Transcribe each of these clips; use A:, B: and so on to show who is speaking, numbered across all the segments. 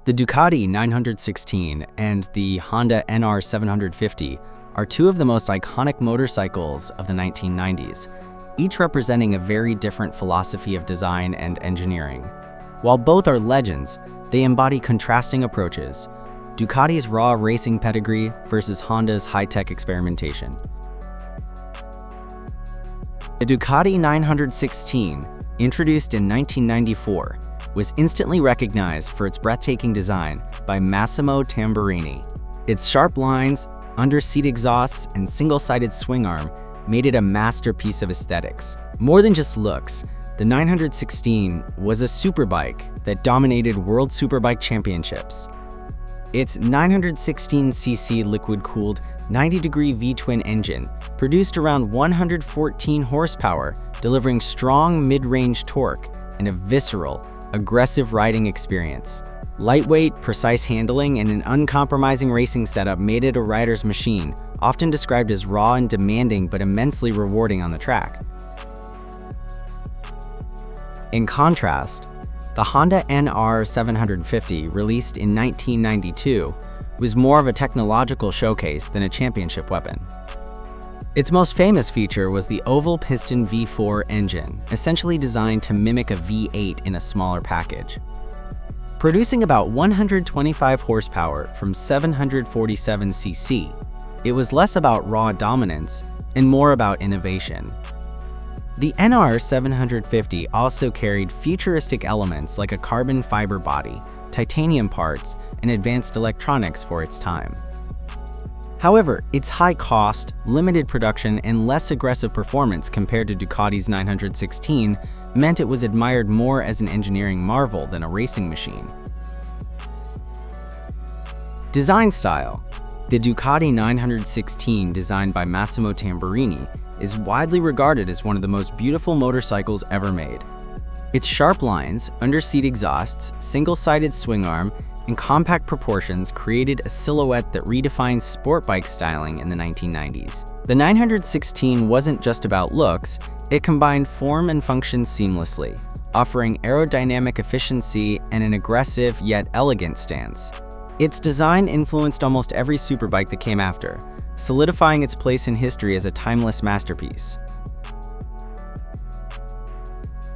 A: The Ducati 916 and the Honda NR750 are two of the most iconic motorcycles of the 1990s, each representing a very different philosophy of design and engineering. While both are legends, they embody contrasting approaches: Ducati's raw racing pedigree versus Honda's high-tech experimentation. The Ducati 916, introduced in 1994, was instantly recognized for its breathtaking design by Massimo Tamburini. Its sharp lines, under-seat exhausts, and single-sided swingarm made it a masterpiece of aesthetics. More than just looks, the 916 was a superbike that dominated World Superbike Championships. Its 916cc liquid-cooled 90-degree V-twin engine produced around 114 horsepower, delivering strong mid-range torque and a visceral, aggressive riding experience. Lightweight, precise handling, and an uncompromising racing setup made it a rider's machine, often described as raw and demanding but immensely rewarding on the track. In contrast, the Honda NR750, released in 1992, was more of a technological showcase than a championship weapon. Its most famous feature was the oval piston V4 engine, essentially designed to mimic a V8 in a smaller package. Producing about 125 horsepower from 747cc, it was less about raw dominance and more about innovation. The NR750 also carried futuristic elements like a carbon fiber body, titanium parts, and advanced electronics for its time. However, its high cost, limited production, and less aggressive performance compared to Ducati's 916 meant it was admired more as an engineering marvel than a racing machine. Design style. The Ducati 916, designed by Massimo Tamburini, is widely regarded as one of the most beautiful motorcycles ever made. Its sharp lines, under-seat exhausts, single-sided swingarm, and compact proportions created a silhouette that redefined sport bike styling in the 1990s. The 916 wasn't just about looks, it combined form and function seamlessly, offering aerodynamic efficiency and an aggressive yet elegant stance. Its design influenced almost every superbike that came after, solidifying its place in history as a timeless masterpiece.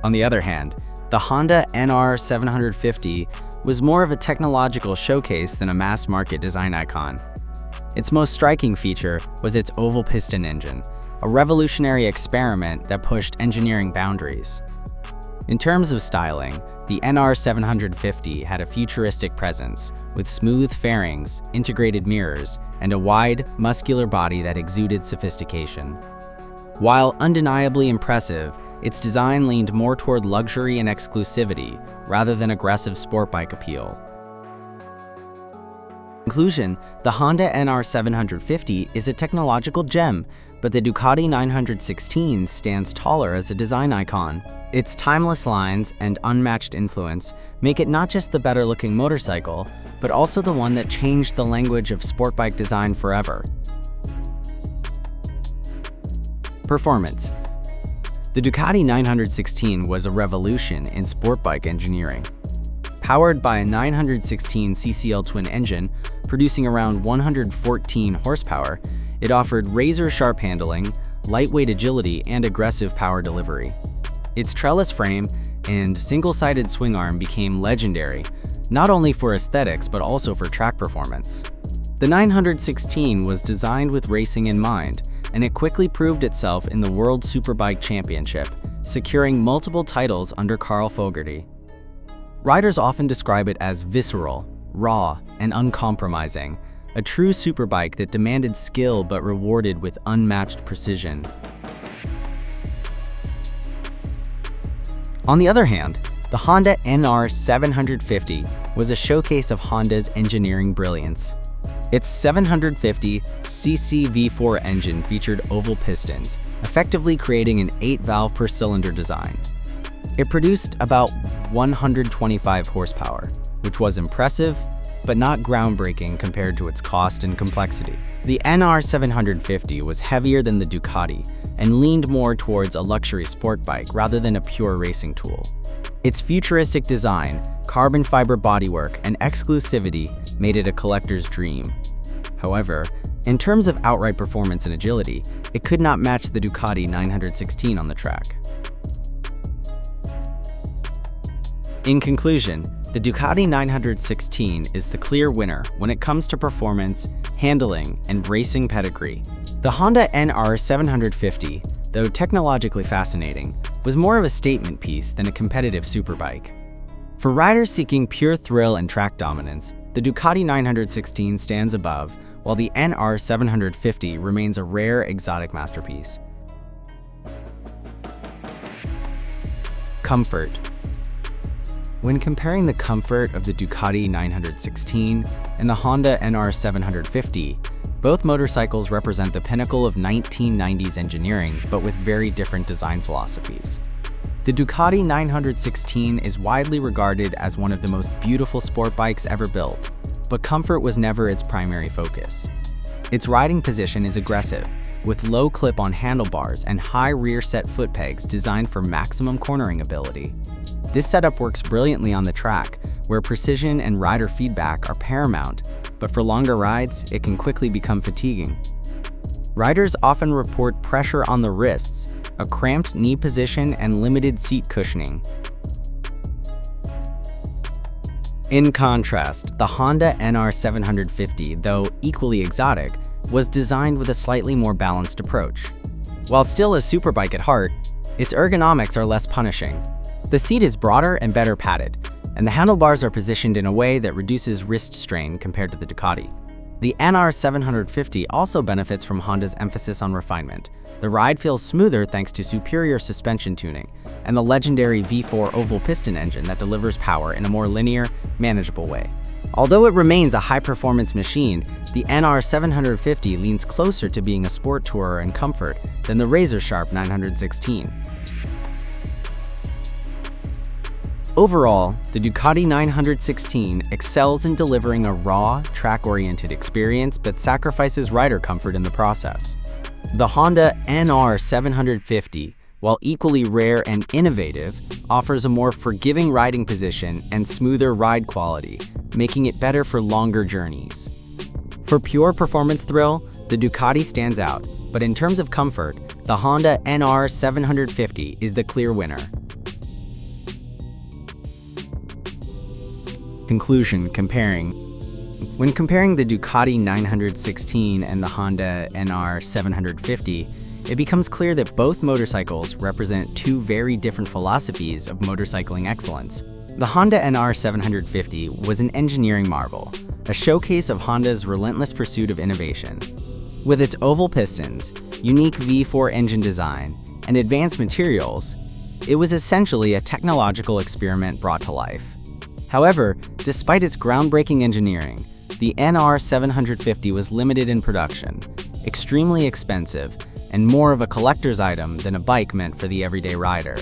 A: On the other hand, the Honda NR750 was more of a technological showcase than a mass-market design icon. Its most striking feature was its oval piston engine, a revolutionary experiment that pushed engineering boundaries. In terms of styling, the NR750 had a futuristic presence, with smooth fairings, integrated mirrors, and a wide, muscular body that exuded sophistication. While undeniably impressive, its design leaned more toward luxury and exclusivity, rather than aggressive sport bike appeal. In conclusion, the Honda NR750 is a technological gem, but the Ducati 916 stands taller as a design icon. Its timeless lines and unmatched influence make it not just the better-looking motorcycle, but also the one that changed the language of sport bike design forever. Performance. The Ducati 916 was a revolution in sport bike engineering. Powered by a 916 CCL twin engine, producing around 114 horsepower, it offered razor-sharp handling, lightweight agility, and aggressive power delivery. Its trellis frame and single-sided swingarm became legendary, not only for aesthetics but also for track performance. The 916 was designed with racing in mind, and it quickly proved itself in the World Superbike Championship, securing multiple titles under Carl Fogarty. Riders often describe it as visceral, raw, and uncompromising, a true superbike that demanded skill but rewarded with unmatched precision. On the other hand, the Honda NR750 was a showcase of Honda's engineering brilliance. Its 750cc V4 engine featured oval pistons, effectively creating an 8-valve per cylinder design. It produced about 125 horsepower, which was impressive, but not groundbreaking compared to its cost and complexity. The NR750 was heavier than the Ducati and leaned more towards a luxury sport bike rather than a pure racing tool. Its futuristic design, carbon fiber bodywork, and exclusivity made it a collector's dream. However, in terms of outright performance and agility, it could not match the Ducati 916 on the track. In conclusion, the Ducati 916 is the clear winner when it comes to performance, handling, and racing pedigree. The Honda NR750, though technologically fascinating, was more of a statement piece than a competitive superbike. For riders seeking pure thrill and track dominance, the Ducati 916 stands above, while the NR750 remains a rare, exotic masterpiece. Comfort. When comparing the comfort of the Ducati 916 and the Honda NR750, both motorcycles represent the pinnacle of 1990s engineering, but with very different design philosophies. The Ducati 916 is widely regarded as one of the most beautiful sport bikes ever built, but comfort was never its primary focus. Its riding position is aggressive, with low clip-on handlebars and high rear-set foot pegs designed for maximum cornering ability. This setup works brilliantly on the track, where precision and rider feedback are paramount, but for longer rides, it can quickly become fatiguing. Riders often report pressure on the wrists, a cramped knee position, and limited seat cushioning. In contrast, the Honda NR750, though equally exotic, was designed with a slightly more balanced approach. While still a superbike at heart, its ergonomics are less punishing. The seat is broader and better padded, and the handlebars are positioned in a way that reduces wrist strain compared to the Ducati. The NR750 also benefits from Honda's emphasis on refinement. The ride feels smoother thanks to superior suspension tuning and the legendary V4 oval piston engine that delivers power in a more linear, manageable way. Although it remains a high-performance machine, the NR750 leans closer to being a sport tourer in comfort than the razor-sharp 916. Overall, the Ducati 916 excels in delivering a raw, track-oriented experience but sacrifices rider comfort in the process. The Honda NR750, while equally rare and innovative, offers a more forgiving riding position and smoother ride quality, making it better for longer journeys. For pure performance thrill, the Ducati stands out, but in terms of comfort, the Honda NR750 is the clear winner. Conclusion. When comparing the Ducati 916 and the Honda NR750, it becomes clear that both motorcycles represent two very different philosophies of motorcycling excellence. The Honda NR750 was an engineering marvel, a showcase of Honda's relentless pursuit of innovation. With its oval pistons, unique V4 engine design, and advanced materials, it was essentially a technological experiment brought to life. However, despite its groundbreaking engineering, the NR750 was limited in production, extremely expensive, and more of a collector's item than a bike meant for the everyday rider.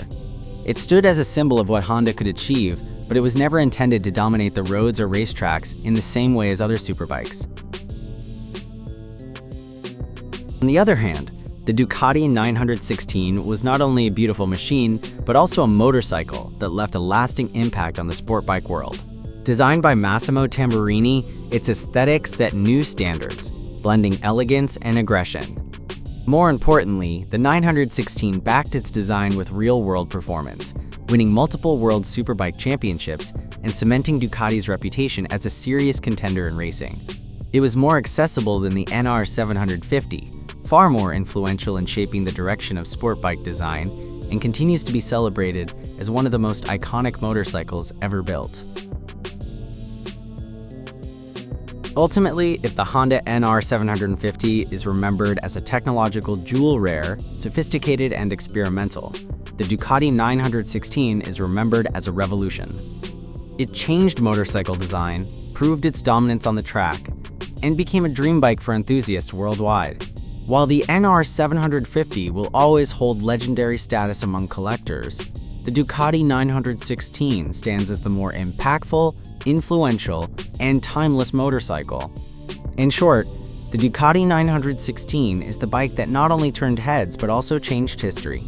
A: It stood as a symbol of what Honda could achieve, but it was never intended to dominate the roads or racetracks in the same way as other superbikes. On the other hand, the Ducati 916 was not only a beautiful machine, but also a motorcycle that left a lasting impact on the sport bike world. Designed by Massimo Tamburini, its aesthetic set new standards, blending elegance and aggression. More importantly, the 916 backed its design with real-world performance, winning multiple World Superbike Championships and cementing Ducati's reputation as a serious contender in racing. It was more accessible than the NR750, far more influential in shaping the direction of sport bike design, and continues to be celebrated as one of the most iconic motorcycles ever built. Ultimately, if the Honda NR750 is remembered as a technological jewel rare, sophisticated, and experimental, the Ducati 916 is remembered as a revolution. It changed motorcycle design, proved its dominance on the track, and became a dream bike for enthusiasts worldwide. While the NR750 will always hold legendary status among collectors, the Ducati 916 stands as the more impactful, influential, and timeless motorcycle. In short, the Ducati 916 is the bike that not only turned heads but also changed history.